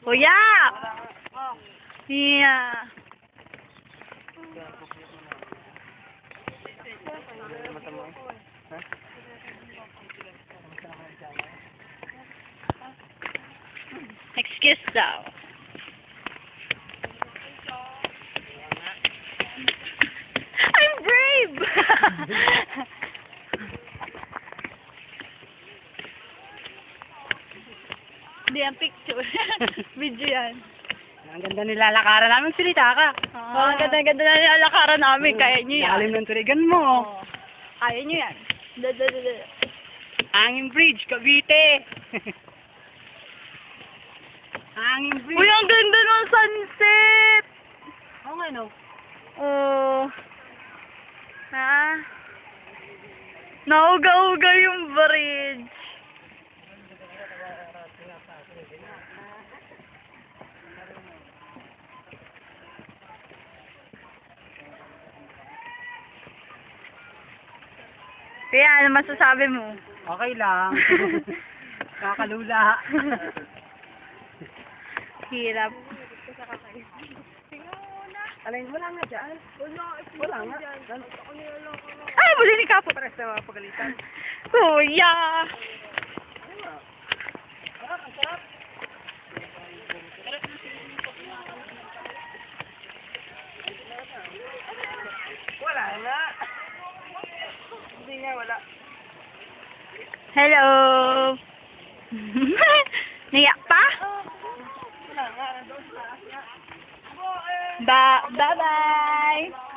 Kuya! Yeah. Excuse daw. I'm brave! Hindi ang picture. Video yan. Ang ganda nilalakaran namin, silita ka. Ang ganda-ganda na nilalakaran namin. Kaya nyo yan. Lalim ng turigan mo. Oh. Kaya nyo yan. Da. Hanging Bridge, Cavite. Hanging Bridge. Uy, ang ganda ng sunset! Oo nga, no? Oh. Ha? Nauga-uga yung bridge. Kaya, ano masasabi mo? Okay lang. Kakalula. Hirap. Alin, wala nga dyan. Wala nga. Ay, muli ni Kapo. Pares na pagalitan. Kuya! Wala nga. Hindi nga, wala. Hello! Naiyak pa? Wala nga. Bye-bye!